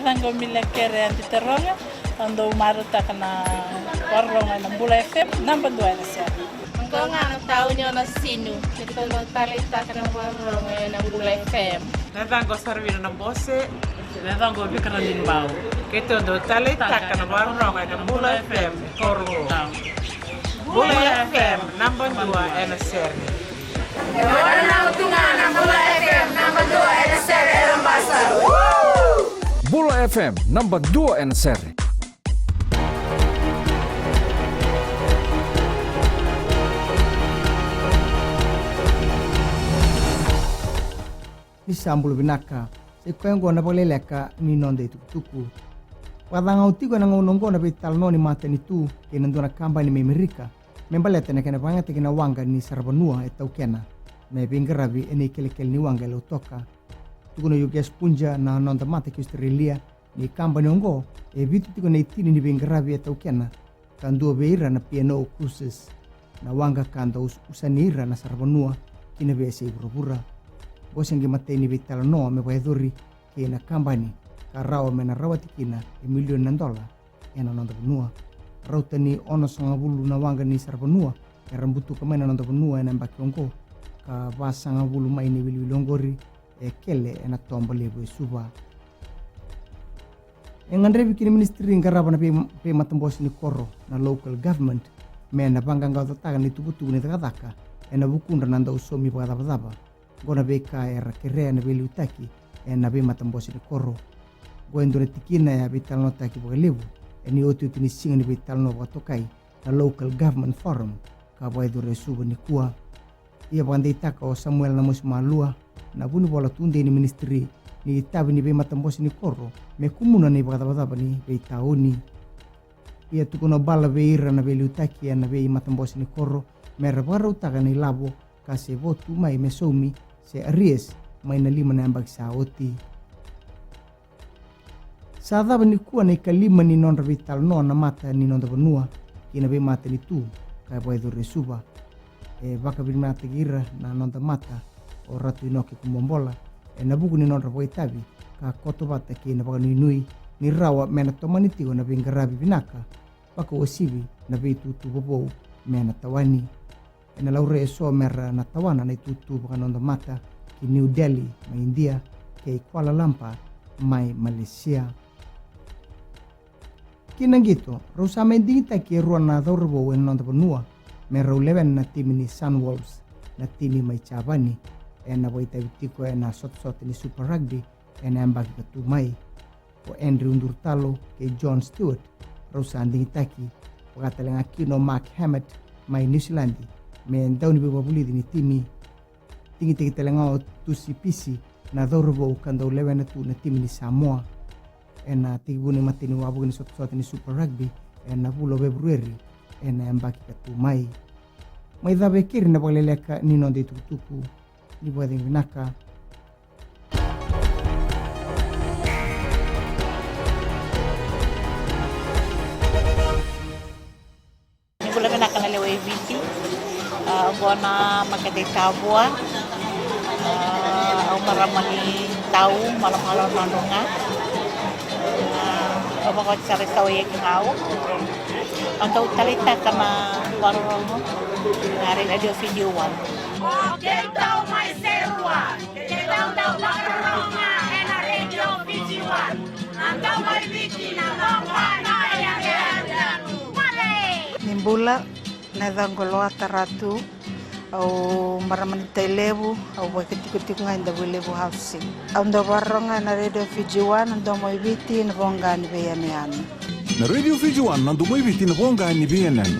Nevango mila kere antiteronga, ando umaruta kana warronga na Bula FM, number 2 na siya. Kung nga tao nyo na sino, ito ng talita ka ng warronga na Bula FM. Nevango Sarvino na Bose, Nevango Bikara Limbao. ito do talita ka ng warronga na Bula FM, Corvo. Bula FM, number 2 na siya. Wala na utungan ng Bula FM, number 2 na siya, Erambasa. Bula FM, number 2 na siya. Ni sambulu binaka se kwengo na pole leka ni nonde tuku wadanga utigo na ngongo na bital no ni mate ni tu ke nandona kamba ni Amerika membalete na kana banga te na wanga ni sarbanua etau kena me bingarabi eni kelekel ni wanga lo toka tukuno yuges punja na nonda mate ki Australia ni kamba ni ngo e bitu tigo na itini ni bingarabi etau kena kandu beira na piano cruises na wanga kanda usanira na sarbanua kina bese burubura bosengi mateni vital no me waedhuri kina kambani karao mena rawati kina $1 million ena nonda benua rautani ono sanga bulu na wanga ni sarbanua rambutu kamena nonda benua ena mbakiongo ka basanga bulu maini wilongori e kele ena tomba lebo suba engandre bikini ministry ngaraba na pe matambos ni koro na local government mena banganga tataga ni tubutu ni takataka ena bukunda nanda usomi bagabadaba gona beka era kerea na beli utaki na be matambosi ni koro goendo na tikina ya bital no taki bogalebu eni otu tini singa ni bital no watokai na local government forum ka boedo resuba ni kuwa ia bande itaka o Samuel na musmalua na buni bola tunde ni ministry ni tabi ni be matambosi ni koro me kumuna ni bagabadaba ni be taoni ia tukono bala be ira na beli utaki na be matambosi ni koro me rabara utaka ni labo kasi votu mai mesomi se aries mai na 5 na ambag sa oti. Sa daba ni kuwa na ikalima ni non vital no na mata ni non benua kina be mata ni tu kaya boy do resuba baka bin mata gira na non mata o ratu inoki kumombola na buku ni non boy tabi ka koto bata kina baka ni nui ni rawa mena tomani tigo na bingarabi binaka baka wasibi na be tutu bobo mena tawani ena laure so mera na tawana na tutu baka nonda mata ki New Delhi mai India ke Kuala Lumpur mai Malaysia kinangito rosa mendita ki ruana dorbo en nonda benua me roleven na timi ni Sunwolves na timi mai Chabani ena boita bitiko ena sot ni Super Rugby ena ambagi katu mai o Andrew Ndurtalo ke John Stewart rosa andingita ki wakatalenga kino Mark Hammett mai New Zealand me ndau ni babuli ni timi tingi tingi telenga tusi pisi na dorbo kando lewen tu na timi ni Samoa ena tibuni matini wabu ni sot ni Super Rugby ena bulo Februari ena mbaki katu mai dabe kiri na baleleka ni no de tukutuku ni bode vinaka Ni bula vinaka na lewe viti bona makete tabua au maramani tau malam-malam nandunga ko cari tahu yang kau atau talita kama warung hari radio video one Tahu mai serua, tahu warung na radio video one. Andau mai viti na bangana ya ya. Nimbula na dangolo ataratu au maramani lebu au wakitikutik nga inda lebu housing au ndo baronga na radio Fijiwan ndo mo ibiti na bonga ni beyanan na radio Fijiwan ndo mo ibiti na bonga ni beyanan